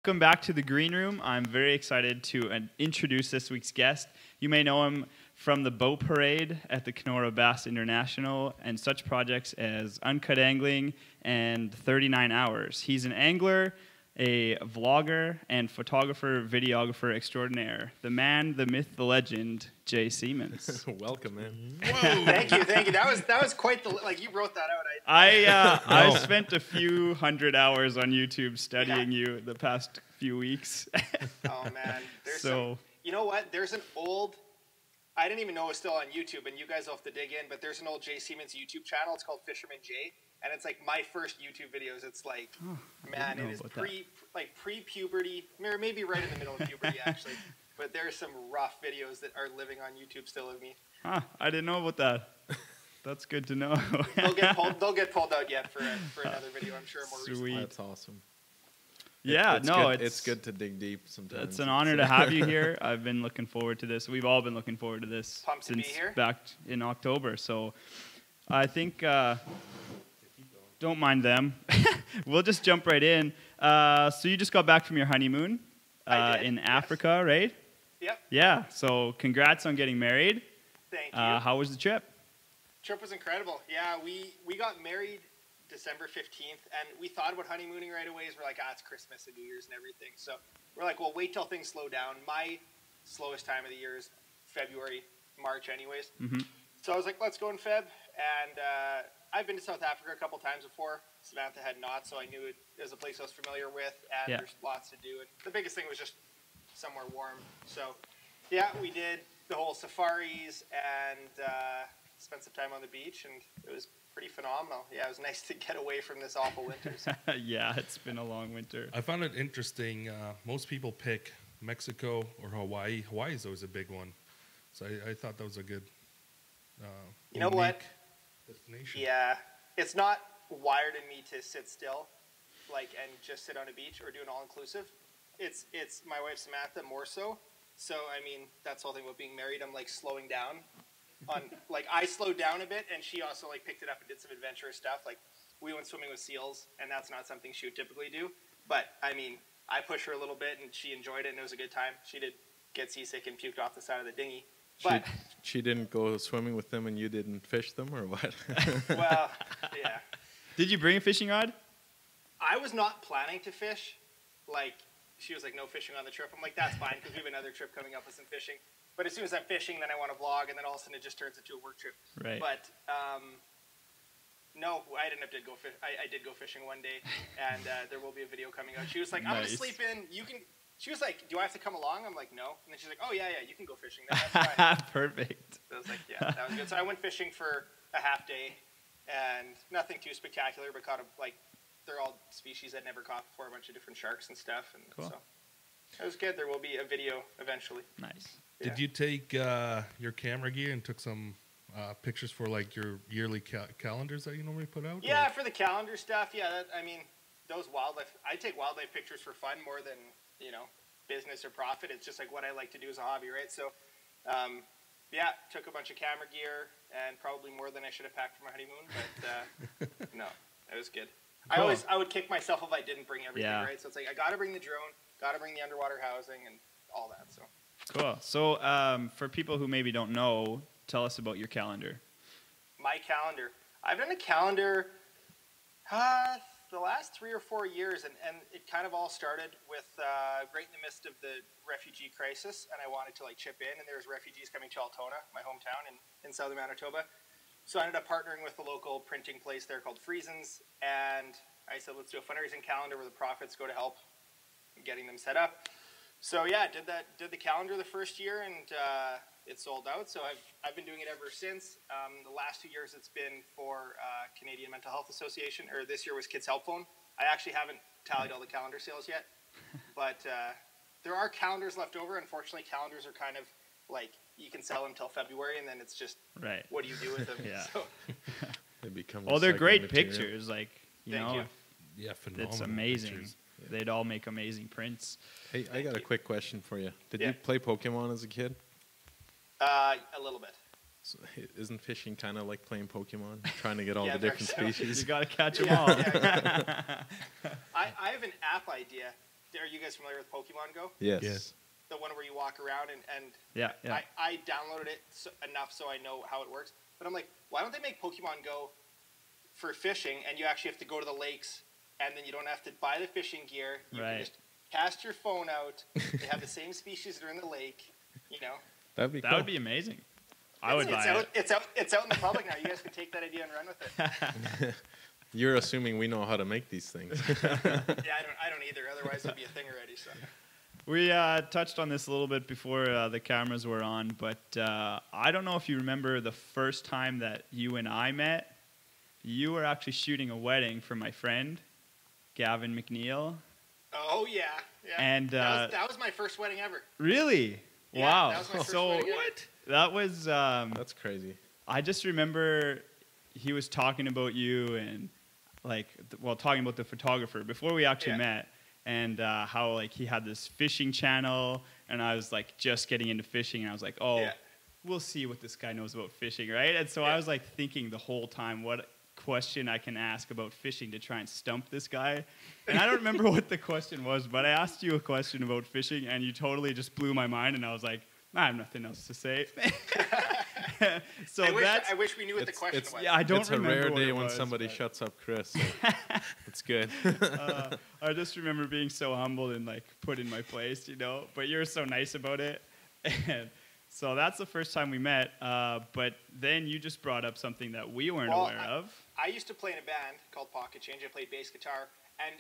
Welcome back to the Green Room. I'm very excited to introduce this week's guest. You may know him from the boat parade at the Kenora Bass International and such projects as Uncut Angling and 39 Hours. He's an angler, a vlogger, and photographer, videographer extraordinaire. The man, the myth, the legend, Jay Siemens. Welcome, man. Whoa! Thank you. That was quite the you wrote that out. I spent a few hundred hours on YouTube studying you the past few weeks. Oh man, you know what? There's an old. I didn't even know it was still on YouTube, and you guys will have to dig in. But there's an old Jay Siemens pre channel. It's called Fisherman Jay, and it's like my first YouTube videos. It's like, man, it is pre-puberty, or maybe right in the middle of puberty actually. But there's some rough videos that are living on YouTube still of me. I didn't know about that. That's good to know. They'll get pulled out yet for another video, I'm sure. More recently. That's awesome. Yeah, it's good to dig deep sometimes. It's an honor to have you here. I've been looking forward to this. We've all been looking forward to this since back in October. So I think, don't mind them. We'll just jump right in. So you just got back from your honeymoon in Africa, right? Yep. Yeah, so congrats on getting married. Thank you. How was the trip? Trip was incredible. Yeah, we got married December 15th, and we thought about honeymooning right away. We're like, it's Christmas and New Year's and everything. So we're like, well, wait till things slow down. My slowest time of the year is February, March anyways. Mm-hmm. So I was like, let's go in Feb. And I've been to South Africa a couple times before. Samantha had not, so I knew it was a place I was familiar with, and there's lots to do. And the biggest thing was just somewhere warm. So, yeah, we did the whole safaris and spent some time on the beach, and it was pretty phenomenal. Yeah, it was nice to get away from this awful winter. Yeah, it's been a long winter. I found it interesting. Most people pick Mexico or Hawaii. Hawaii is always a big one. So I thought that was a good you know what? Destination. Yeah, it's not wired in me to sit still and just sit on a beach or do an all-inclusive. It's my wife Samantha more so. So, I mean, that's the whole thing about being married. I'm slowing down. I slowed down a bit, and she also picked it up and did some adventurous stuff. We went swimming with seals, and that's not something she would typically do. But I mean, I pushed her a little bit, and she enjoyed it, and it was a good time. She did get seasick and puked off the side of the dinghy. But she didn't go swimming with them, and you didn't fish them, or what? Well, yeah. Did you bring a fishing rod? I was not planning to fish. She was like, no fishing on the trip. I'm like, that's fine, because we have another trip coming up with some fishing. But as soon as I'm fishing, then I want to vlog, and then all of a sudden it just turns into a work trip. Right. But no, I didn't have to go fish. I did go fishing one day, and there will be a video coming out. She was like, I'm going to sleep in. You can. She was like, do I have to come along? I'm like, no. And then she's like, oh, yeah, you can go fishing. That's fine. Perfect. So I was like, yeah, that was good. So I went fishing for a half day, and nothing too spectacular, but caught they're all species I'd never caught before, a bunch of different sharks and stuff. And cool. So it was good. There will be a video eventually. Nice. Yeah. Did you take your camera gear and took some pictures for your yearly calendars that you normally put out? Yeah, for the calendar stuff. Yeah, those wildlife. I take wildlife pictures for fun more than business or profit. It's just what I like to do as a hobby, right? So, yeah, took a bunch of camera gear and probably more than I should have packed for my honeymoon. But no, it was good. Cool. I would kick myself if I didn't bring everything, right? So it's I got to bring the drone, got to bring the underwater housing, and all that. So. Cool. So for people who maybe don't know, tell us about your calendar. My calendar. I've done a calendar the last 3 or 4 years, and it kind of all started with right in the midst of the refugee crisis, and I wanted to chip in, and there was refugees coming to Altona, my hometown in southern Manitoba. So I ended up partnering with the local printing place there called Friesens, and I said, let's do a fundraising calendar where the profits go to help getting them set up. So yeah, did the calendar the first year, and it sold out. So I've been doing it ever since. The last 2 years it's been for Canadian Mental Health Association, or this year was Kids Help Phone. I actually haven't tallied all the calendar sales yet, but there are calendars left over. Unfortunately, calendars are kind of you can sell them till February, and then it's just what do you do with them? Yeah. So, they become. Well, they're great material. pictures. Thank you. Yeah, phenomenal. It's amazing. Pictures. Yeah. They'd all make amazing prints. Hey, I got a quick question for you. Did you play Pokemon as a kid? A little bit. So, isn't fishing kind of like playing Pokemon, trying to get all the different species? You got to catch them all. I have an app idea. are you guys familiar with Pokemon Go? Yes. Yes. The one where you walk around and Yeah. I downloaded it enough so I know how it works. But I'm like, why don't they make Pokemon Go for fishing, and you actually have to go to the lakes, and then you don't have to buy the fishing gear. You can just cast your phone out. They have the same species that are in the lake. You know. That'd be That cool. would be amazing. I would buy it. It's out in the public now. You guys can take that idea and run with it. You're assuming we know how to make these things. Yeah, I don't either. Otherwise, it'd be a thing already. So. We touched on this a little bit before the cameras were on, but I don't know if you remember the first time that you and I met. You were actually shooting a wedding for my friend, Gavin McNeil. Oh, yeah. And that was my first wedding ever. Really? Yeah, Wow. that was my first So wedding ever. that was That's crazy. I just remember he was talking about you and talking about the photographer before we actually met, and how like he had this fishing channel, and I was like just getting into fishing, and I was like, we'll see what this guy knows about fishing, right? And so I was like thinking the whole time, what question I can ask about fishing to try and stump this guy. And I don't remember what the question was, but I asked you a question about fishing, and you totally just blew my mind, and I was like, I have nothing else to say. So I wish we knew what the question was. Yeah, I don't It's remember. a rare what day it when was, somebody but shuts up Chris. So it's good. I just remember being so humbled and like put in my place, you know. But you're so nice about it, and so that's the first time we met. But then you just brought up something that we weren't aware of. I used to play in a band called Pocket Change. I played bass guitar, and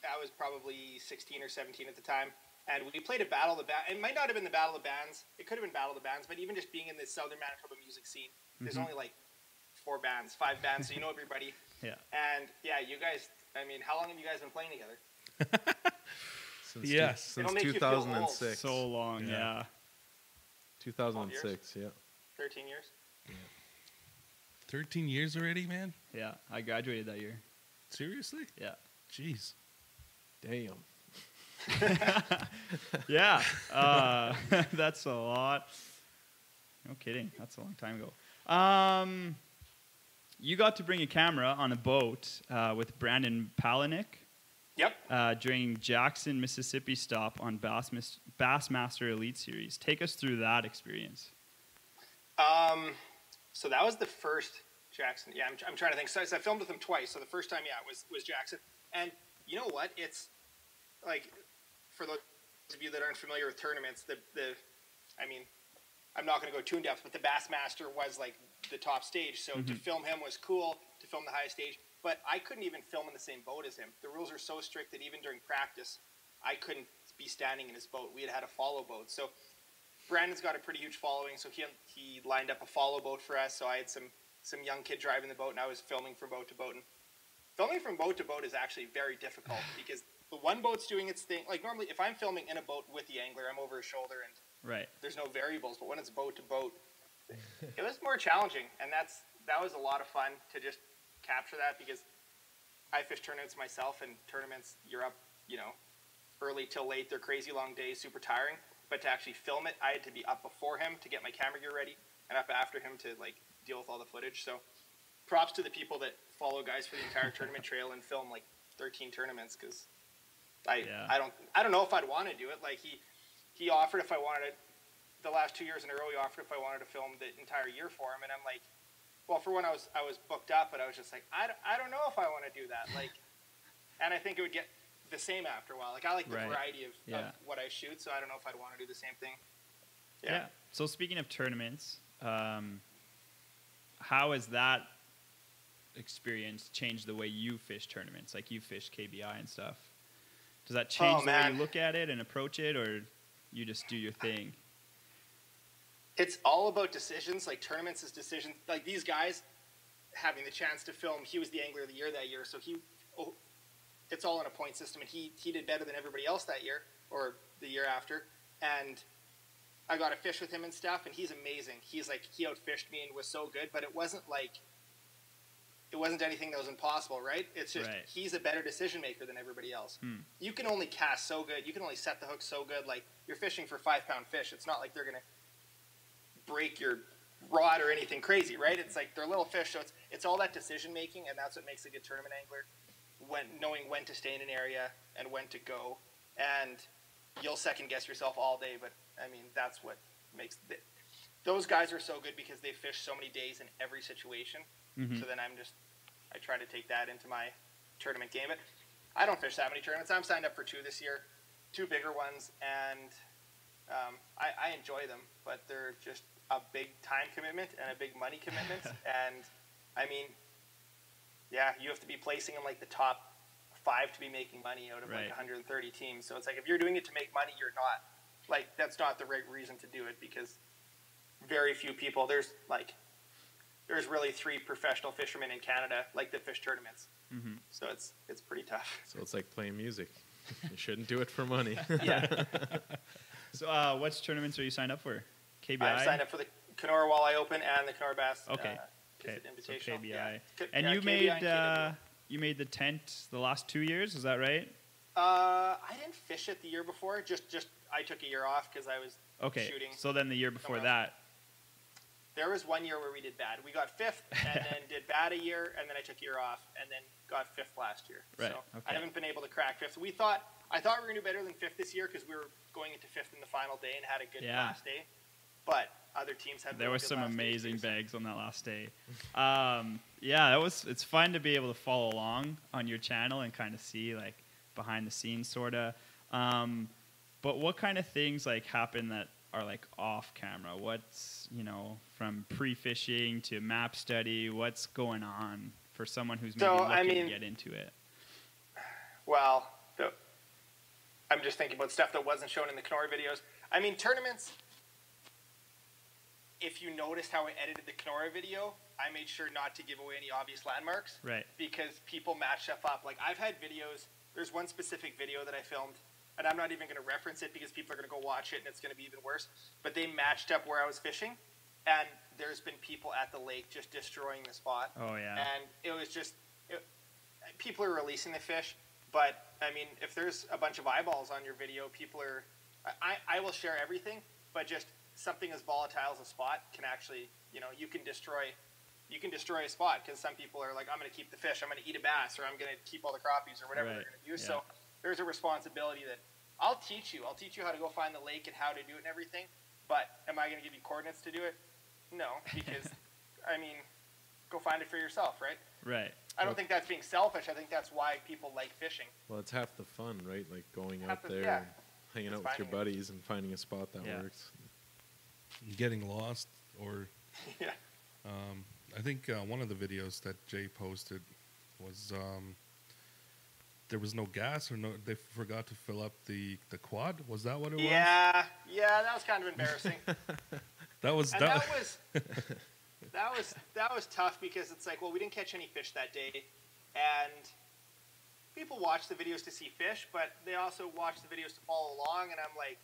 I was probably 16 or 17 at the time. And we played a Battle of the Bands. It might not have been the Battle of the Bands. It could have been Battle of the Bands. But even just being in the Southern Manitoba music scene, there's only like 5 bands, so you know everybody. Yeah. And yeah, you guys, I mean, how long have you guys been playing together? Since It'll make you feel old. 2006. So long, yeah. 2006, yeah. 13 years? 13 years already, man? Yeah, I graduated that year. Seriously? Yeah. Jeez. Damn. Yeah, that's a lot. No kidding, that's a long time ago. You got to bring a camera on a boat with Brandon Palaniuk. Yep. During Jackson, Mississippi stop on Bassmaster Elite Series. Take us through that experience. So that was the first Jackson. Yeah, I'm trying to think. So I filmed with him twice. So the first time, was Jackson. And you know what? It's like, for those of you that aren't familiar with tournaments, I mean, I'm not going to go too in depth, but the Bassmaster was like the top stage. So to film him was cool, to film the highest stage. But I couldn't even film in the same boat as him. The rules are so strict that even during practice, I couldn't be standing in his boat. We had a follow boat. So Brandon's got a pretty huge following, so he lined up a follow boat for us. So I had some young kid driving the boat, and I was filming from boat to boat. And filming from boat to boat is actually very difficult because the one boat's doing its thing. Like normally, if I'm filming in a boat with the angler, I'm over his shoulder and there's no variables. But when it's boat to boat, it was more challenging, and that was a lot of fun to just capture that because I fish tournaments myself, and tournaments you're up, early till late. They're crazy long days, super tiring. But to actually film it, I had to be up before him to get my camera gear ready, and up after him to like deal with all the footage. So props to the people that follow guys for the entire tournament trail and film like 13 tournaments because I don't know if I'd want to do it. Like he offered if I wanted it the last 2 years in a row. He offered if I wanted to film the entire year for him, and I'm like, well, for one, I was booked up, but I was just like, I don't know if I want to do that. Like, and I think it would get the same after a while. Like I like the variety of what I shoot, so I don't know if I'd want to do the same thing. Yeah. So speaking of tournaments, how has that experience changed the way you fish tournaments? Like you fish KBI and stuff. Does that change the way you look at it and approach it, or you just do your thing? It's all about decisions. Like tournaments is decisions. Like these guys having the chance to film, he was the angler of the year that year, so it's all in a point system, and he did better than everybody else that year or the year after. And I got to fish with him and stuff, and he's amazing. He's like, he outfished me and was so good, but it wasn't anything that was impossible, right? It's just he's a better decision maker than everybody else. You can only cast so good. You can only set the hook so good. Like you're fishing for 5-pound fish. It's not like they're gonna break your rod or anything crazy, right? It's like they're little fish, so it's all that decision making, and that's what makes a good tournament angler. Knowing when to stay in an area and when to go, and you'll second guess yourself all day. But I mean, that's what makes those guys are so good because they fish so many days in every situation. So then I try to take that into my tournament game. But I don't fish that many tournaments. I'm signed up for 2 this year, 2 bigger ones, and I enjoy them, but they're just a big time commitment and a big money commitment. And I mean, yeah, you have to be placing in like the top 5 to be making money out of like 130 teams. So it's like, if you're doing it to make money, you're not. Like, that's not the right reason to do it, because very few people, there's really 3 professional fishermen in Canada like that fish tournaments. So it's pretty tough. So it's like playing music. You shouldn't do it for money. Yeah. So what tournaments are you signed up for? KBI? I've signed up for the Kenora Walleye Open and the Kenora Bass Okay. Invitational. So KBI. Yeah. And KBI you made the tent the last 2 years, is that right? I didn't fish it the year before. Just I took a year off because I was shooting. So then the year before that. There was 1 year where we did bad. We got 5th and then did bad a year, and then I took a year off and then got 5th last year. Right. So Okay. I haven't been able to crack 5th. I thought we were going to do better than 5th this year because we were going into 5th in the final day and had a good last day. But other teams had. There really was good some last amazing days too, bags on that last day. It's fun to be able to follow along on your channel and kind of see like behind the scenes sort of. But what kind of things like happen that are like off camera? What's, from pre-fishing to map study, what's going on for someone who's maybe looking to get into it? Well, I'm just thinking about stuff that wasn't shown in the Kenora videos. I mean, tournaments, if you noticed how I edited the Kenora video, I made sure not to give away any obvious landmarks. Right. Because people match stuff up. Like, I've had videos, there's one specific video that I filmed, and I'm not even going to reference it because people are going to go watch it and it's going to be even worse. But they matched up where I was fishing, and there's been people at the lake just destroying the spot. Oh, yeah. And it was just, people are releasing the fish, but, I mean, if there's a bunch of eyeballs on your video, people are, I will share everything, but just something as volatile as a spot can actually, you can destroy a spot, because some people are like, I'm going to keep the fish, I'm going to eat a bass, or I'm going to keep all the crappies, or whatever they're going to do. Yeah. So there's a responsibility that I'll teach you how to go find the lake and how to do it and everything, but am I going to give you coordinates to do it? No, because, I mean, go find it for yourself, right? Right. I don't think that's being selfish. I think that's why people like fishing. Well, it's half the fun, right? Like going out there and hanging out with your buddies and finding a spot that works. Getting lost, or yeah. I think one of the videos that Jay posted was there was no gas, or they forgot to fill up the quad. Was that what it was? Yeah, that was kind of embarrassing. that was tough, because it's like, well, we didn't catch any fish that day, and people watch the videos to see fish, but they also watch the videos to follow along, and I'm like,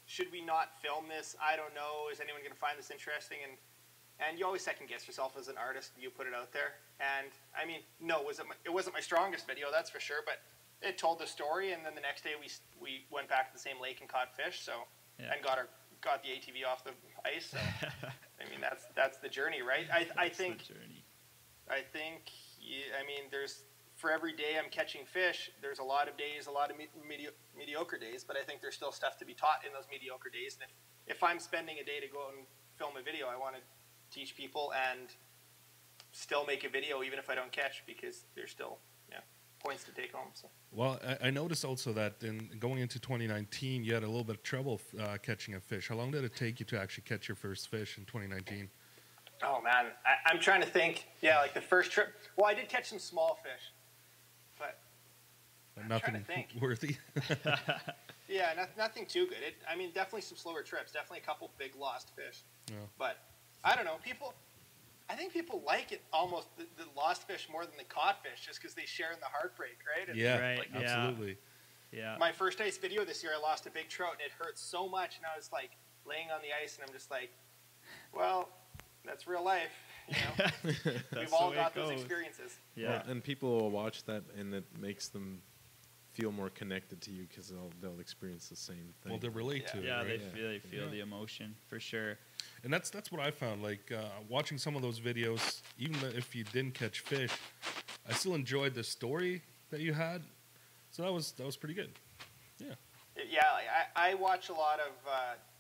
should we not film this? I don't know. Is anyone going to find this interesting? And you always second guess yourself as an artist. You put it out there, and I mean, no, it wasn't my strongest video, that's for sure. But it told the story, and then the next day we went back to the same lake and caught fish. So and got the ATV off the ice. So I mean, that's the journey, right? I think there's, for every day I'm catching fish, there's a lot of days, a lot of mediocre days, but I think there's still stuff to be taught in those mediocre days. And if I'm spending a day to go and film a video, I want to teach people and still make a video even if I don't catch, because there's still points to take home. So. Well, I noticed also that in going into 2019, you had a little bit of trouble catching a fish. How long did it take you to actually catch your first fish in 2019? Oh, man. I'm trying to think. Yeah, like the first trip. Well, I did catch some small fish, but nothing worthy. Yeah, nothing too good. I mean, definitely some slower trips. Definitely a couple big lost fish. Yeah. But I don't know. I think people like it almost the lost fish more than the caught fish, just because they share in the heartbreak, right? Absolutely. Yeah. My first ice video this year, I lost a big trout, and it hurt so much, and I was like laying on the ice, and I'm just like, well, that's real life. We've all got those experiences. Yeah. Well, and people will watch that, and it makes them feel more connected to you, because they'll experience the same thing. Well, they relate to it. Yeah, right? they feel the emotion for sure. And that's what I found. Like watching some of those videos, even if you didn't catch fish, I still enjoyed the story that you had. So that was pretty good. Yeah. Yeah, like, I watch a lot of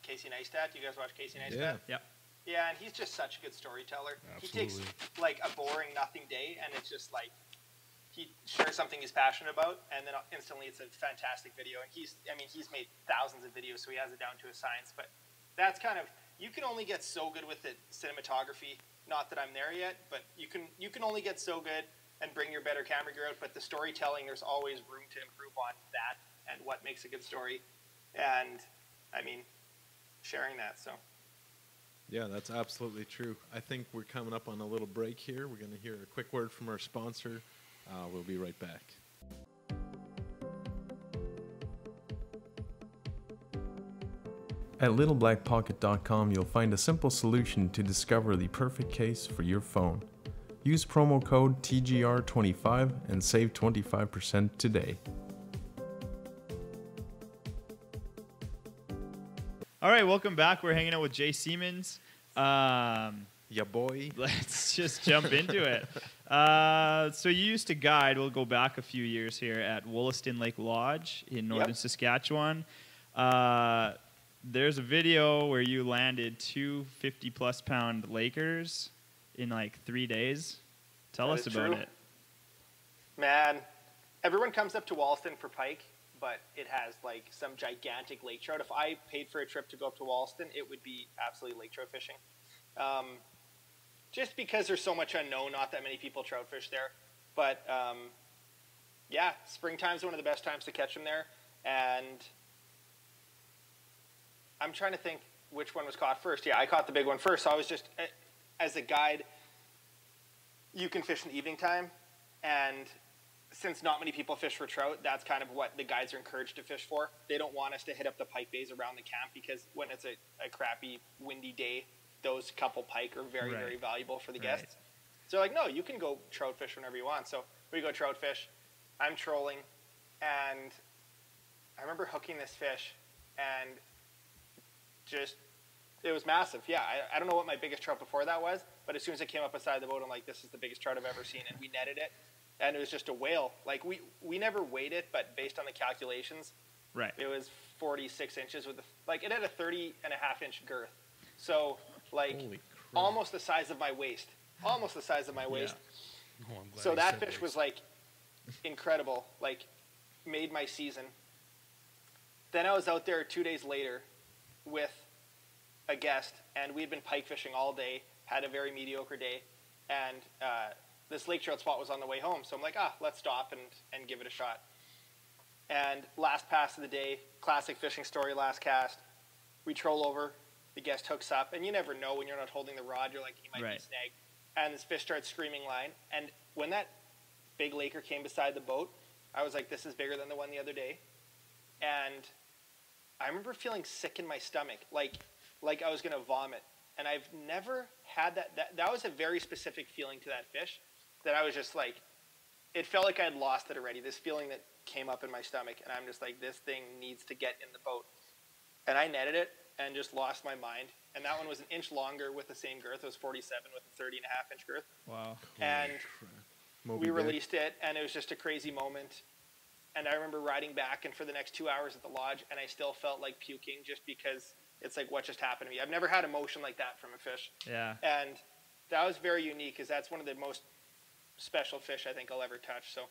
Casey Neistat. You guys watch Casey Neistat? Yeah. Yep. Yeah, and he's just such a good storyteller. Absolutely. He takes like a boring nothing day, and it's just like he shares something he's passionate about, and then instantly it's a fantastic video. And he's made thousands of videos, so he has it down to a science. But that's kind of, you can only get so good with it. Cinematography, not that I'm there yet, but you can only get so good and bring your better camera gear out. But the storytelling, there's always room to improve on that and what makes a good story. And I mean, sharing that. So. Yeah, that's absolutely true. I think we're coming up on a little break here. We're going to hear a quick word from our sponsor. We'll be right back. At littleblackpocket.com, you'll find a simple solution to discover the perfect case for your phone. Use promo code TGR25 and save 25% today. All right, welcome back. We're hanging out with Jay Siemens. Yeah, boy. Let's just jump into it. So you used to guide, we'll go back a few years here, at Wollaston Lake Lodge in northern Saskatchewan. There's a video where you landed 2 50-plus pound Lakers in like 3 days. Tell us about it. Man, everyone comes up to Wollaston for pike, but it has like some gigantic lake trout. If I paid for a trip to go up to Wollaston, it would be absolutely lake trout fishing. Just because there's so much unknown, not that many people trout fish there. But yeah, springtime's one of the best times to catch them there. And I'm trying to think which one was caught first. Yeah, I caught the big one first. So I was just, as a guide, you can fish in the evening time. And since not many people fish for trout, that's kind of what the guides are encouraged to fish for. They don't want us to hit up the pike bays around the camp because when it's a crappy, windy day, those couple pike are very, very valuable for the guests. So like, no, you can go trout fish whenever you want. So we go trout fish. I'm trolling, and I remember hooking this fish, and just, it was massive. Yeah, I don't know what my biggest trout before that was, but as soon as it came up beside the boat, I'm like, this is the biggest trout I've ever seen, and we netted it. And it was just a whale. Like, we never weighed it, but based on the calculations, it was 46 inches with it had a 30.5-inch girth. So, like, almost the size of my waist. Almost the size of my waist. Yeah. Oh, so that fish was, like, incredible. Like, made my season. Then I was out there 2 days later with a guest, and we'd been pike fishing all day, had a very mediocre day, and this lake trout spot was on the way home. So I'm like, let's stop and give it a shot. And last pass of the day, classic fishing story, last cast. We troll over, the guest hooks up, and you never know when you're not holding the rod, you're like, he might be snagged. And this fish starts screaming line. And when that big laker came beside the boat, I was like, this is bigger than the one the other day. And I remember feeling sick in my stomach, like I was going to vomit. And I've never had that. That was a very specific feeling to that fish that I was just like, it felt like I had lost it already. This feeling that came up in my stomach. And I'm just like, this thing needs to get in the boat. And I netted it and just lost my mind. And that one was an inch longer with the same girth. It was 47 with a 30.5-inch girth. Wow. And we released it, and it was just a crazy moment. And I remember riding back, and for the next 2 hours at the lodge, and I still felt like puking just because it's like, what just happened to me? I've never had emotion like that from a fish. Yeah. And that was very unique because that's one of the most special fish I think I'll ever touch. So,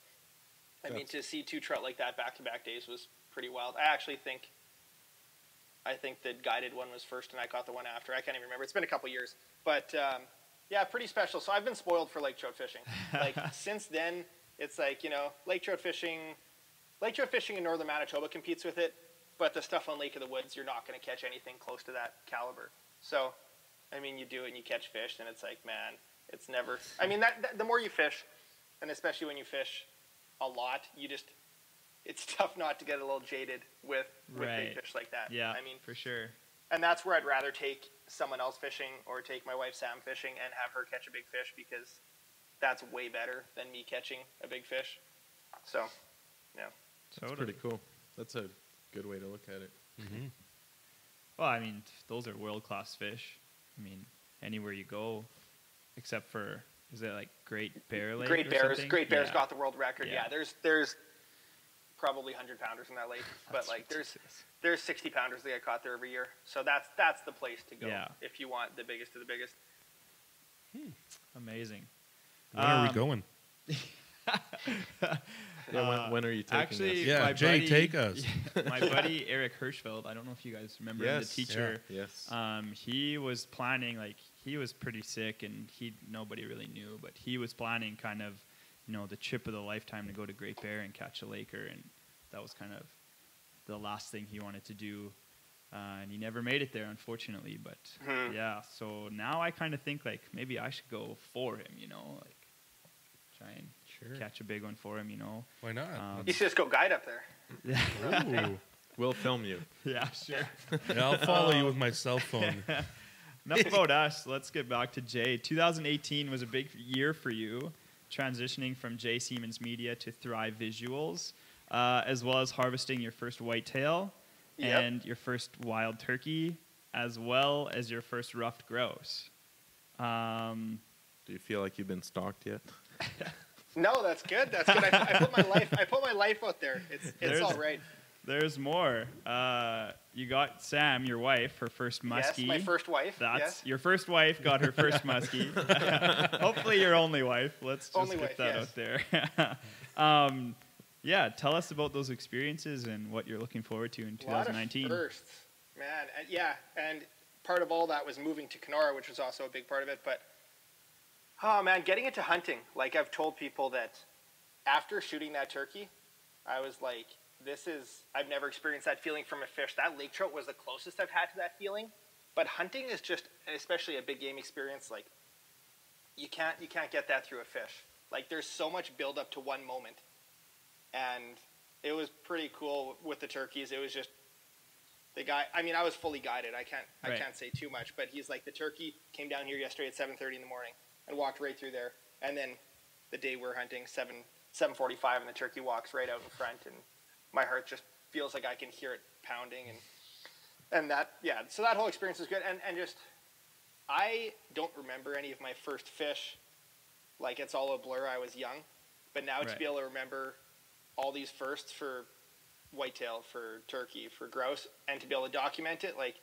I mean, to see 2 trout like that back-to-back days was pretty wild. I think the guided one was first, and I caught the one after. I can't even remember. It's been a couple years. But, yeah, pretty special. So I've been spoiled for lake trout fishing. Like, since then, it's like, lake trout fishing in northern Manitoba competes with it, but the stuff on Lake of the Woods, you're not going to catch anything close to that caliber. So, I mean, you do it and you catch fish, and it's like, man, it's never... I mean, the more you fish, and especially when you fish a lot, it's tough not to get a little jaded with big fish like that. Yeah, I mean, for sure. And that's where I'd rather take someone else fishing or take my wife Sam fishing and have her catch a big fish because that's way better than me catching a big fish. So, yeah. That's pretty cool. That's a good way to look at it. Mm-hmm. Well, I mean, those are world-class fish. I mean, anywhere you go, except for, is it like Great Bear Lake? Great Bears got the world record. Yeah, there's probably 100-pounders in that lake. But like ridiculous. there's 60-pounders that get caught there every year. So that's the place to go if you want the biggest of the biggest. Amazing. When are we going? When are you taking actually, us? Yeah, my Jay, buddy, take us. My buddy Eric Hirschfeld, I don't know if you guys remember him, the teacher. Yes. He was planning, like, he was pretty sick, and nobody really knew, but he was planning kind of, you know, the trip of the lifetime to go to Great Bear and catch a laker, and that was kind of the last thing he wanted to do. And he never made it there, unfortunately. But yeah, so now I kind of think like maybe I should go for him, you know, like try and catch a big one for him, you know. Why not? You should just go guide up there. Ooh. We'll film you. Yeah, sure. Yeah, I'll follow you with my cell phone. Enough about us. Let's get back to Jay. 2018 was a big year for you, transitioning from Jay Siemens Media to Thrive Visuals, as well as harvesting your first whitetail and your first wild turkey, as well as your first ruffed grouse. Do you feel like you've been stalked yet? No, that's good. That's good. I put my life out there. It's all right. There's more. You got Sam, your wife, her first muskie. Yes, my first wife. Your first wife got her first muskie. Hopefully your only wife. Let's just only get wife, that yes. out there. Yeah, tell us about those experiences and what you're looking forward to in 2019. A lot of firsts, man. And part of all that was moving to Kenora, which was also a big part of it. But, oh, man, getting into hunting. Like, I've told people that after shooting that turkey, I was like, I've never experienced that feeling from a fish. That lake trout was the closest I've had to that feeling. But hunting is just, especially a big game experience, like, you can't get that through a fish. Like, there's so much build up to one moment. And it was pretty cool with the turkeys. It was just the guy. I mean, I was fully guided. I can't say too much, but he's like, the turkey came down here yesterday at 7:30 in the morning and walked right through there. And then the day we're hunting, 7:45, and the turkey walks right out in front, and my heart just feels like I can hear it pounding. And that, yeah. So that whole experience was good. And just, I don't remember any of my first fish. Like, it's all a blur. I was young, but now to be able to remember all these firsts for whitetail, for turkey, for grouse, and to be able to document it, like,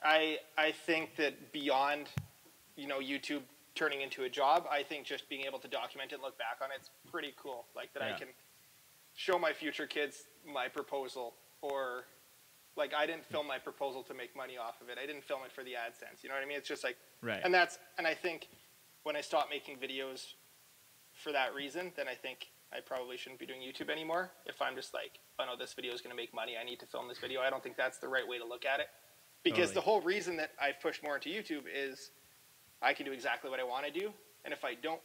I think that beyond, you know, YouTube turning into a job, I think just being able to document it and look back on it's pretty cool. Like, that I can show my future kids my proposal, or like, I didn't film my proposal to make money off of it. I didn't film it for the AdSense. You know what I mean? It's just like, and I think when I stopped making videos for that reason, then I think I probably shouldn't be doing YouTube anymore. If I'm just like, oh no, this video is going to make money, I need to film this video. I don't think that's the right way to look at it. Because the whole reason that I've pushed more into YouTube is I can do exactly what I want to do. And if I don't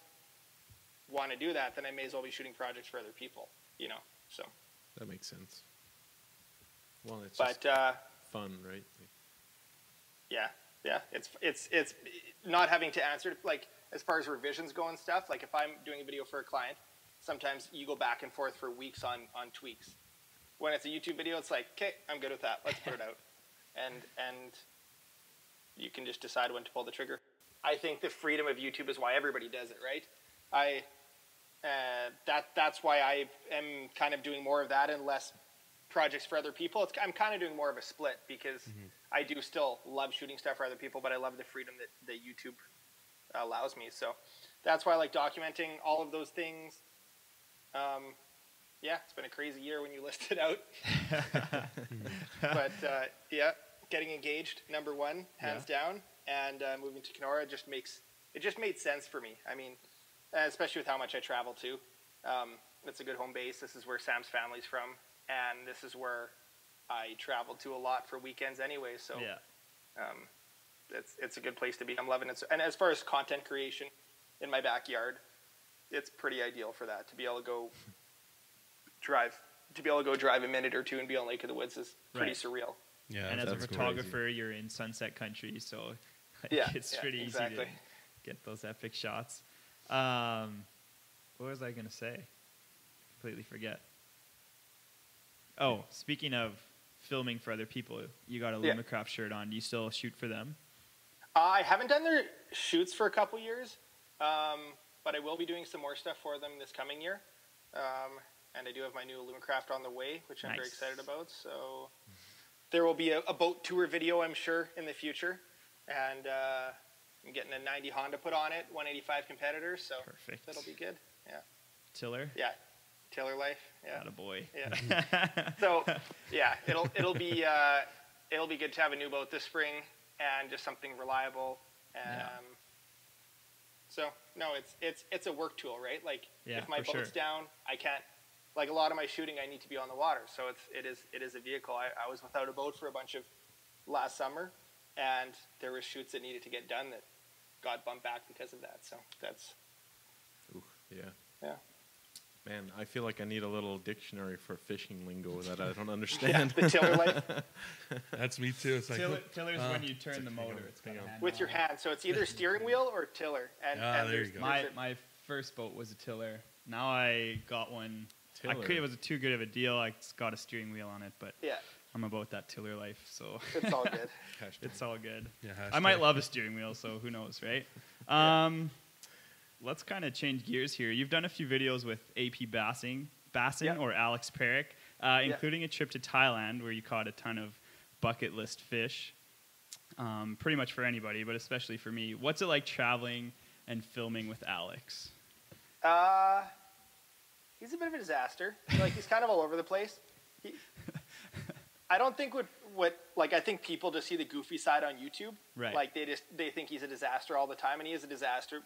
want to do that, then I may as well be shooting projects for other people, you know? So that makes sense. Well, it's just fun, right? Yeah. It's not having to answer, like, as far as revisions go and stuff, like, if I'm doing a video for a client, sometimes you go back and forth for weeks on tweaks. When it's a YouTube video, it's like, okay, I'm good with that. Let's put it out. And you can just decide when to pull the trigger. I think the freedom of YouTube is why everybody does it, right? That's why I am kind of doing more of that and less projects for other people. I'm kind of doing more of a split, because I do still love shooting stuff for other people, but I love the freedom that YouTube allows me. So that's why I like documenting all of those things. Yeah, it's been a crazy year when you list it out. But yeah, getting engaged, number one, hands down, and moving to Kenora just made sense for me. I mean, especially with how much I travel too. It's a good home base. This is where Sam's family's from, and this is where I travel to a lot for weekends anyway. So it's a good place to be. I'm loving it. And as far as content creation in my backyard, it's pretty ideal for that. To be able to go drive a minute or two and be on Lake of the Woods is pretty surreal. Yeah, and as a photographer, you're in sunset country, so it's pretty easy to get those epic shots. What was I going to say? Completely forget. Oh, speaking of filming for other people, you got a Lumacraft shirt on. Do you still shoot for them? I haven't done their shoots for a couple years, but I will be doing some more stuff for them this coming year. And I do have my new Alumacraft on the way, which I'm very Nice. excited about. So there will be a boat tour video, I'm sure, in the future. And I'm getting a 90 Honda put on it, 185 competitors. So Perfect. that'll be good. Yeah. Tiller? Yeah. Taylor life. Yeah. Atta boy. Yeah. So yeah, it'll be good to have a new boat this spring and just something reliable. Yeah. So no, it's a work tool, right? Like Yeah, if my for boat's sure. down, I can't. Like a lot of my shooting, I need to be on the water. So it is a vehicle. I was without a boat for a bunch of last summer, and there were shoots that needed to get done that got bumped back because of that. So that's Ooh, yeah. yeah. Man, I feel like I need a little dictionary for fishing lingo that I don't understand. The tiller life That's me too. It's like Tiller's when you turn the motor. It's got a handle with your on it. hand. So it's either steering wheel or tiller. And there there's- you go. there's My first boat was a tiller. Now I got one. Tiller. It was too good of a deal. I got a steering wheel on it, but yeah, I'm about that tiller life, so it's all good. it's all good. Yeah, I might hashtag. love a steering wheel, so who knows, right? Let's kind of change gears here. You've done a few videos with AP Bassin Yeah. or Alex Perrick, including a trip to Thailand where you caught a ton of bucket list fish. Pretty much for anybody, but especially for me. What's it like traveling and filming with Alex? He's a bit of a disaster. Like he's kind of all over the place. I don't think I think people just see the goofy side on YouTube. Right. Like they think he's a disaster all the time, and he is a disaster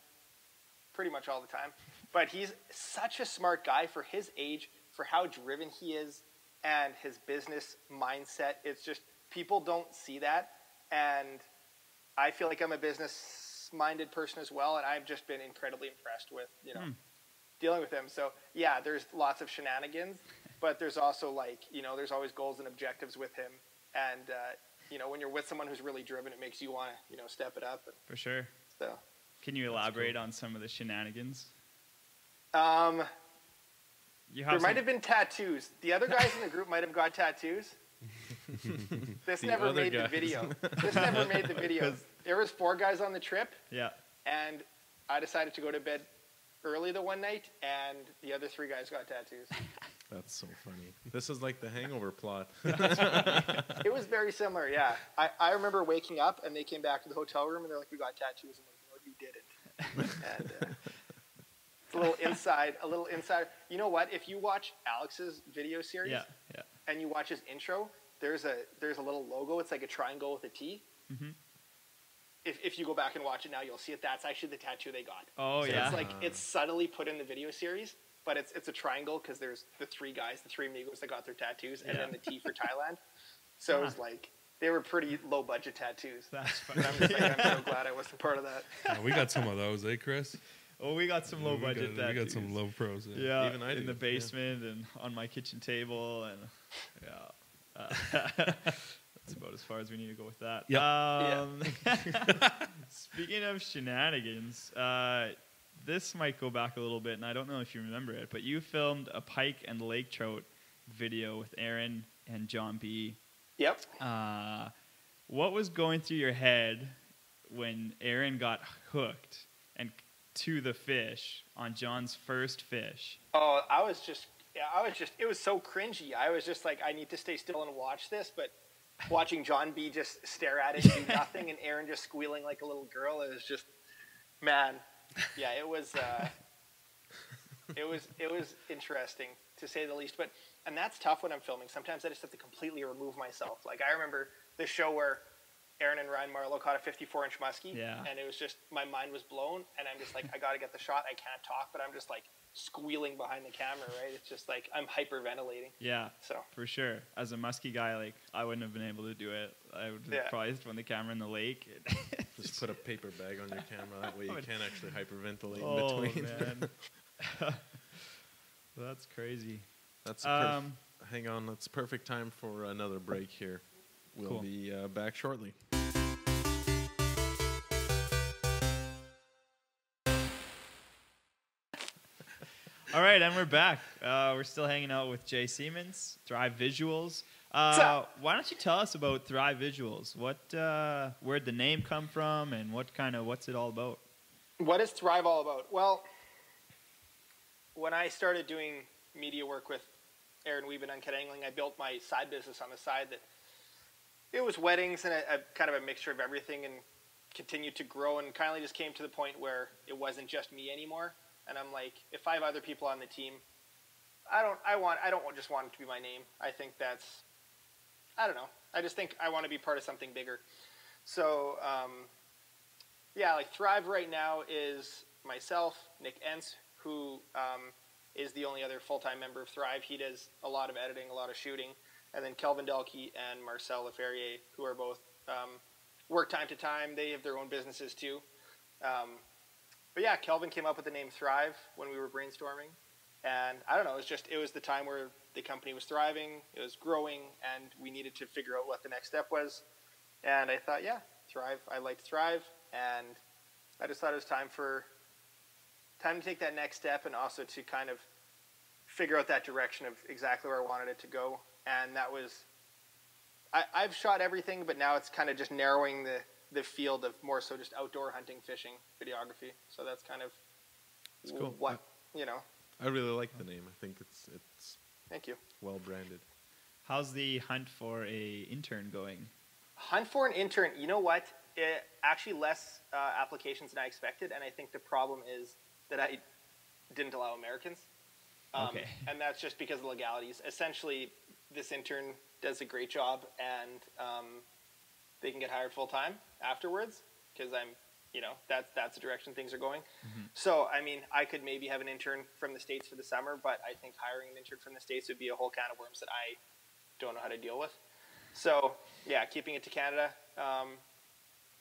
pretty much all the time. But he's such a smart guy for his age, for how driven he is, and his business mindset. It's just people don't see that, and I feel like I'm a business-minded person as well, and I've just been incredibly impressed with dealing with him. So yeah, there's lots of shenanigans, but there's also there's always goals and objectives with him. And when you're with someone who's really driven, it makes you want to step it up. For sure. So Can you elaborate on some of the shenanigans? there There might have been tattoos. The other guys in the group might have got tattoos. This The never other made the guys. video. This never made the video. There was 4 guys on the trip, Yeah. and I decided to go to bed early the one night, and the other 3 guys got tattoos. That's so funny. This is like the Hangover plot. It was very similar, yeah. I remember waking up, and they came back to the hotel room, and they're like, "We got tattoos." I'm like, "No, you didn't." And it's a little inside. You know what? If you watch Alex's video series Yeah. and you watch his intro, there's a little logo. It's like a triangle with a T. Mm-hmm. If you go back and watch it now, you'll see it. That's actually the tattoo they got. Oh, So yeah. It's like it's subtly put in the video series, but it's a triangle because there's the 3 guys, the 3 amigos that got their tattoos, and Yeah. then the T for Thailand. So it was like they were pretty low budget tattoos. That's funny. And I'm just like, I'm so glad I wasn't part of that. We got some of those, eh, Chris? Oh, we got some low budget We got tattoos. some low pros. Yeah, Even I in do, the yeah. basement and on my kitchen table, and that's about as far as we need to go with that. Speaking of shenanigans, this might go back a little bit, and I don't know if you remember it, but you filmed a pike and lake trout video with Aaron and John B. Yep. What was going through your head when Aaron got hooked and to the fish on John's first fish? Oh, it was so cringy. I was just like, I need to stay still and watch this, but watching John B just stare at it and do nothing, and Aaron just squealing like a little girl, it was just, man, yeah, it was interesting to say the least. And that's tough when I'm filming. Sometimes I just have to completely remove myself. Like I remember the show where Aaron and Ryan Marlowe caught a 54-inch muskie, and it was just, my mind was blown, and I'm just like, I got to get the shot. I can't talk, but I'm just like squealing behind the camera, right? It's just like I'm hyperventilating. Yeah, So for sure. As a muskie guy, like I wouldn't have been able to do it. I would have probably thrown the camera in the lake. Just put a paper bag on your camera. That way you can't actually hyperventilate Oh, in between. man. That's crazy. That's hang on. That's perfect time for another break here. We'll Cool. be back shortly. All right, and we're back. We're still hanging out with Jay Siemens, Thrive Visuals. up? Why don't you tell us about Thrive Visuals? Where'd the name come from, and what's it all about? What is Thrive all about? Well, when I started doing media work with Aaron Weeb and Uncut Angling, I built my side business on the side that it was weddings and a kind of a mixture of everything, and continued to grow, and kindly just came to the point where it wasn't just me anymore. And I'm like, if I have other people on the team, I don't just want it to be my name. I think that's, I don't know. I just think I want to be part of something bigger. So, yeah, like Thrive right now is myself, Nick Entz, who is the only other full-time member of Thrive. He does a lot of editing, a lot of shooting. And then Kelvin Delkey and Marcel Leferrier, who are both work time to time. They have their own businesses too. But yeah, Kelvin came up with the name Thrive when we were brainstorming. And I don't know, it was the time where the company was thriving, it was growing, and we needed to figure out what the next step was. And I thought, yeah, Thrive. I liked Thrive, and I just thought it was time to take that next step, and also to kind of figure out that direction of exactly where I wanted it to go. And that was, I've shot everything, but now it's kind of just narrowing the field of more so just outdoor hunting, fishing, videography. So that's kind of cool. what, you know. I really like the name. I think it's Thank you. well branded. How's the hunt for a intern going? Hunt for an intern, you know what? Actually less applications than I expected, and I think the problem is that I didn't allow Americans. Okay. And that's just because of legalities. Essentially, this intern does a great job, and they can get hired full-time afterwards, because that's the direction things are going. Mm-hmm. So, I mean, I could maybe have an intern from the States for the summer, but I think hiring an intern from the States would be a whole can of worms that I don't know how to deal with. So, yeah, keeping it to Canada.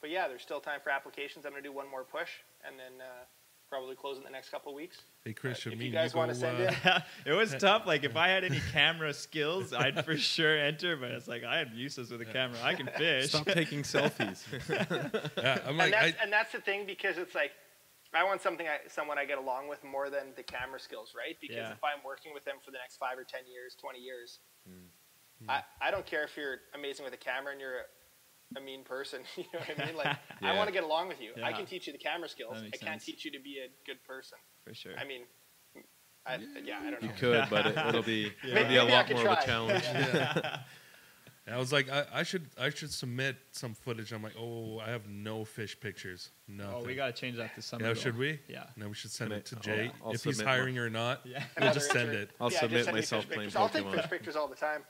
But yeah, there's still time for applications. I'm going to do one more push, and then probably close in the next couple of weeks. Hey, Chris, if you guys want to send in. It was tough. Like, if I had any camera skills, I'd for sure enter, but it's like, I am useless with a camera. I can fish. Stop taking selfies. Yeah, and that's the thing, because it's like, I want someone I get along with more than the camera skills, right? Because if I'm working with them for the next 5 or 10 years, 20 years, I don't care if you're amazing with a camera and you're a mean person. You know what I mean? Like, I want to get along with you. I can teach you the camera skills. I can't teach you to be a good person. For sure. I mean, I don't know. You could, but it'll be a lot more of a challenge. And I was like, I should submit some footage. I'm like, oh, I have no fish pictures. Nothing. Oh, we got to change that to some. Yeah, should we? Yeah. No, we should send it to Jay. I'll if he's hiring or not, we'll just send it. I'll submit myself playing Pokemon. I'll take fish pictures all the time.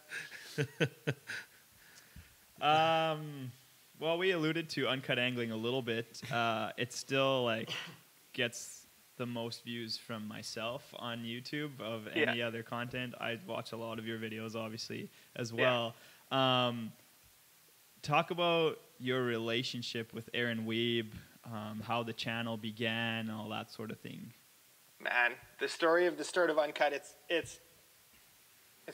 Well, we alluded to Uncut Angling a little bit. It still like gets the most views from myself on YouTube of any other content. I watch a lot of your videos, obviously, as well. Talk about your relationship with Aaron Weeb, how the channel began, all that sort of thing. Man, the start of Uncut, it's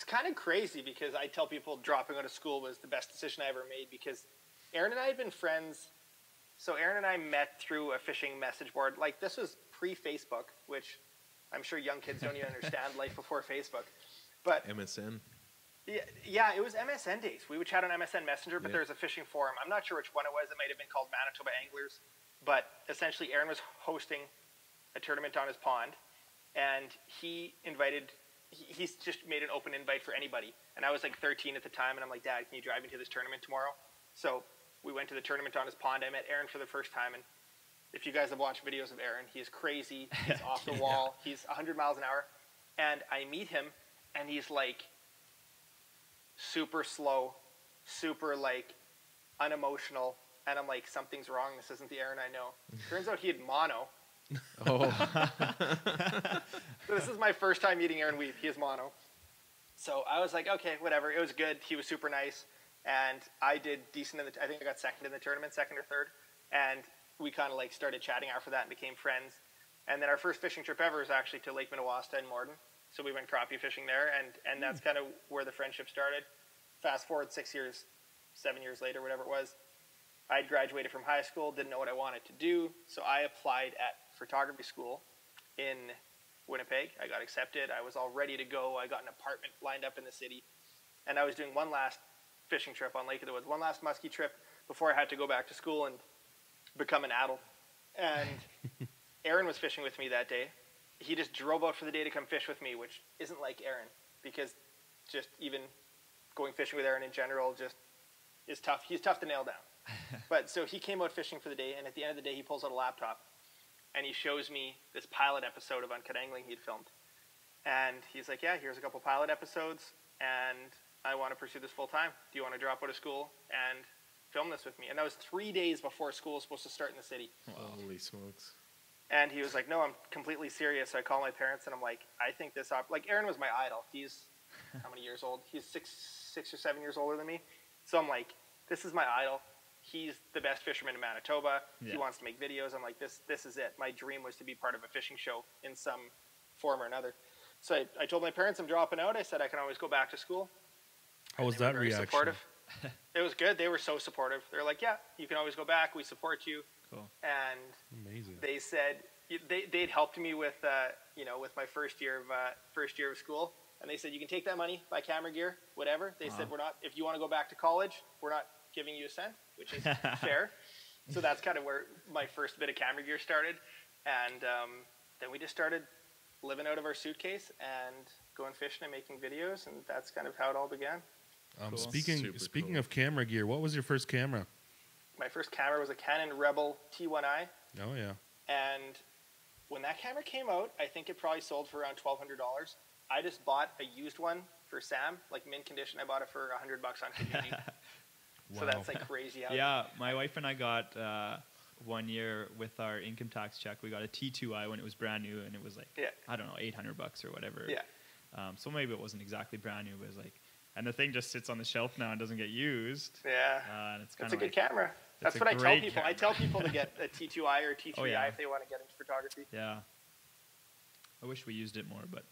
kind of crazy, because I tell people dropping out of school was the best decision I ever made, because Aaron and I had been friends. So Aaron and I met through a fishing message board. Like, this was pre-Facebook, which I'm sure young kids don't even understand life before Facebook. But MSN. Yeah, it was MSN days. We would chat on MSN Messenger, but there was a fishing forum. I'm not sure which one it was. It might have been called Manitoba Anglers. But essentially, Aaron was hosting a tournament on his pond, and he's just made an open invite for anybody. And I was like 13 at the time, and I'm like, Dad, can you drive me to this tournament tomorrow? So we went to the tournament on his pond. I met Aaron for the first time, and if you guys have watched videos of Aaron, he is crazy. He's off the wall. He's 100 miles an hour. And I meet him, and he's like super slow, super like unemotional. And I'm like, something's wrong. This isn't the Aaron I know. Turns out he had mono. Oh. So this is my first time meeting Aaron Weeb. He has mono. So I was like, okay, whatever. It was good. He was super nice. And I did decent I think I got second in the tournament, second or third. And we kind of like started chatting after that and became friends. And then our first fishing trip ever was actually to Lake Minnewaska in Morden. So we went crappie fishing there, and that's kind of where the friendship started. Fast forward 7 years later, whatever it was, I'd graduated from high school, didn't know what I wanted to do, so I applied at photography school in Winnipeg. I got accepted. I was all ready to go. I got an apartment lined up in the city, and I was doing one last fishing trip on Lake of the Woods, one last muskie trip before I had to go back to school and become an adult. And Aaron was fishing with me that day, he just drove out for the day to come fish with me, which isn't like Aaron, because just even going fishing with Aaron in general just is tough. He's tough to nail down. But so he came out fishing for the day, and at the end of the day, he pulls out a laptop, and he shows me this pilot episode of Uncut Angling he'd filmed. And he's like, yeah, here's a couple pilot episodes, and I want to pursue this full time. Do you want to drop out of school and film this with me? And that was 3 days before school was supposed to start in the city. Wow. Holy smokes. And he was like, no, I'm completely serious. So I call my parents, and I'm like, I think this like Aaron was my idol. He's how many years old? He's six or 7 years older than me. So I'm like, this is my idol. He's the best fisherman in Manitoba. Yeah. He wants to make videos. I'm like, this is it. My dream was to be part of a fishing show in some form or another. So I told my parents I'm dropping out. I said I can always go back to school. How was that reaction? Supportive. It was good. They were so supportive. They're like, yeah, you can always go back. We support you. Cool. And amazing. They said they'd helped me with with my first year of school. And they said, you can take that money, buy camera gear, whatever. They said, if you want to go back to college, we're not giving you a cent, which is fair. So that's kind of where my first bit of camera gear started. And then we just started living out of our suitcase and going fishing and making videos. And that's kind of how it all began. Cool. Speaking of camera gear, what was your first camera? My first camera was a Canon Rebel T1i. Oh, yeah. And when that camera came out, I think it probably sold for around $1,200. I just bought a used one for Sam, like mint condition. I bought it for $100 on Kijiji. Wow. So that's like crazy. Yeah, my wife and I got 1 year with our income tax check. We got a T2i when it was brand new, and it was like, I don't know, $800 or whatever. Yeah. So maybe it wasn't exactly brand new, but it was like, and the thing just sits on the shelf now and doesn't get used. Yeah. And it's a good camera. That's what I tell people. I tell people to get a T2i or a T3i if they want to get into photography. Yeah. I wish we used it more, but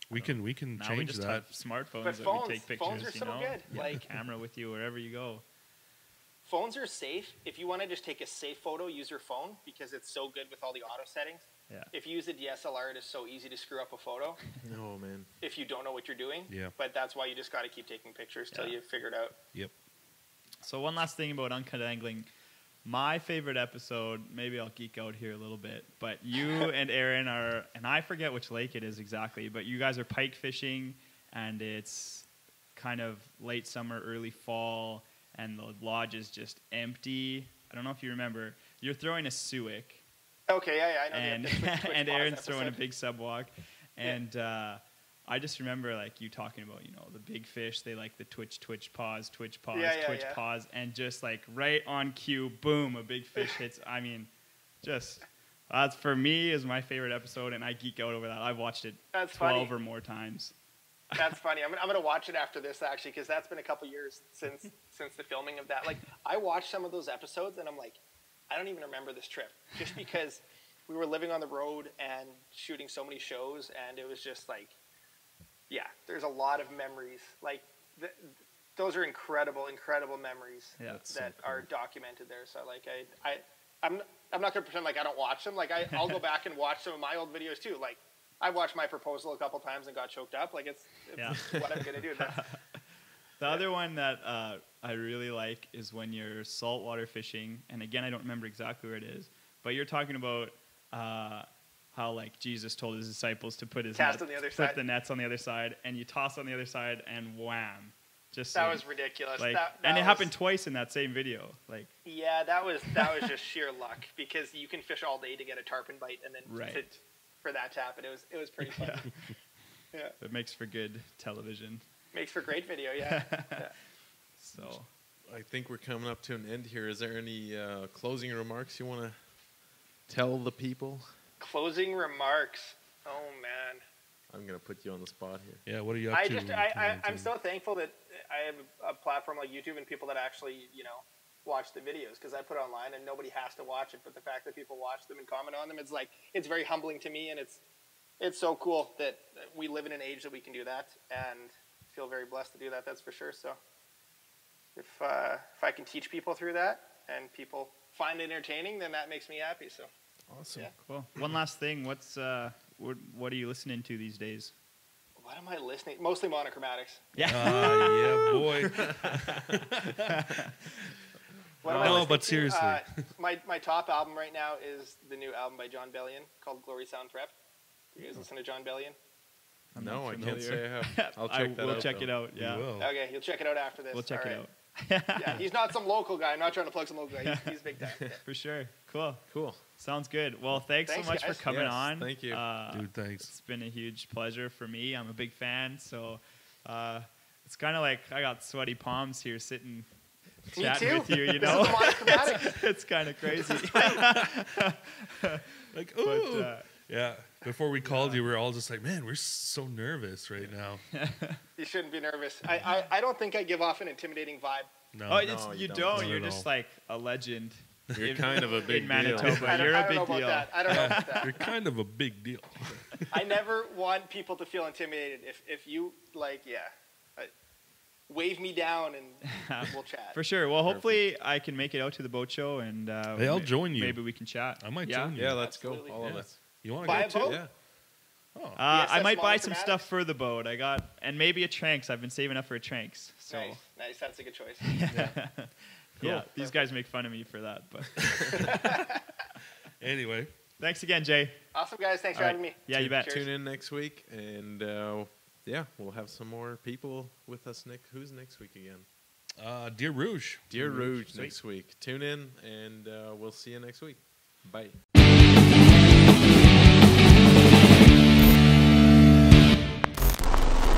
we can now change we just that. have smartphones that we take pictures. Phones are so good. Yeah, like camera with you wherever you go. Phones are safe. If you want to just take a safe photo, use your phone because it's so good with all the auto settings. Yeah. If you use a DSLR, it is so easy to screw up a photo. Oh, man. If you don't know what you're doing. Yeah. But that's why you just got to keep taking pictures till you figure it out. Yep. So one last thing about Uncut Angling. My favorite episode, maybe I'll geek out here a little bit, but you and Aaron are, and I forget which lake it is exactly, but you guys are pike fishing, and it's kind of late summer, early fall, and the lodge is just empty. I don't know if you remember. You're throwing a suic. Okay, yeah, I know. And Aaron's throwing a big subwalk. And I just remember like you talking about, the big fish, they like the twitch, pause, pause. And just like right on cue, boom, a big fish hits. I mean, just that's for me is my favorite episode, and I geek out over that. I've watched it 12 or more times. That's funny. I'm gonna watch it after this actually, because that's been a couple years since the filming of that. Like I watched some of those episodes, and I'm like, I don't even remember this trip, just because we were living on the road and shooting so many shows, and it was just like, there's a lot of memories. Like those are incredible memories that are documented there. So like I'm not gonna pretend like I don't watch them. Like I'll go back and watch some of my old videos too. Like I watched my proposal a couple times and got choked up. Like it's what I'm gonna do. The other one that I really like is when you're saltwater fishing, and again I don't remember exactly where it is, but you're talking about how like Jesus told his disciples to put the nets on the other side, and you toss on the other side, and wham! That was ridiculous. Like, it happened twice in that same video. Like, yeah, that was just sheer luck, because you can fish all day to get a tarpon bite, and then for that to happen, it was pretty fun. Yeah. It makes for good television. Makes for great video, yeah. So, I think we're coming up to an end here. Is there any closing remarks you want to tell the people? Closing remarks. Oh man. I'm gonna put you on the spot here. Yeah, what are you up to? I'm so thankful that I have a platform like YouTube and people that actually watch the videos, because I put it online and nobody has to watch it, but the fact that people watch them and comment on them, it's very humbling to me, and it's so cool that we live in an age that we can do that, and feel very blessed to do that. That's for sure. So if I can teach people through that and people find it entertaining, then that makes me happy. So awesome. Yeah. Cool. One last thing. What are you listening to these days? What am I listening? Mostly monochromatics. Yeah. Yeah, boy. No, but seriously. My top album right now is the new album by John Bellion called Glory Sound Prep. Do you guys listen to John Bellion? I'm No, not I can't familiar. say I have. I'll check that We'll out. check it though. out. Yeah. We will. Okay, you'll check it out after this. We'll check All it right. out. Yeah, he's not some local guy. I'm not trying to plug some local guy. He's big time. Yeah. For sure. Cool. Cool. Sounds good. Well, thanks so Thanks, much guys. for coming Yes, on. thank you. Dude, thanks. It's been a huge pleasure for me. I'm a big fan, so it's kind of like I got sweaty palms here sitting Me chatting too. with you. You This know, is monochromatic. it's kind of crazy. Like, But, ooh. Yeah. Before we called you, we were all just like, man, we're so nervous right now. You shouldn't be nervous. I don't think I give off an intimidating vibe. No. Oh, No, you you don't. don't. Not You're at just all. like a legend. You're kind of a big in deal. Manitoba. I don't, You're I a don't know big about deal. that. I don't know about that. You're kind of a big deal. I never want people to feel intimidated. If you like, wave me down and we'll chat. For sure. Well, hopefully I can make it out to the boat show and Hey, I'll join you. Maybe we can chat. I might yeah? join you. Yeah, let's Absolutely. go. All of Yeah. us. You want Buy to a go too? boat? Yeah. Oh. I VSS might buy some monochromatics? stuff for the boat. And maybe a Tranks. I've been saving up for a Tranks. So Nice. That's a good choice. yeah, these guys make fun of me for that. But Anyway, thanks again, Jay. Awesome, guys. Thanks for All having right. me. Yeah, you bet. Cheers. Tune in next week, and we'll have some more people with us. Who's next week again? Deer Rouge. Dear Rouge Sweet. next week. Tune in, and we'll see you next week. Bye.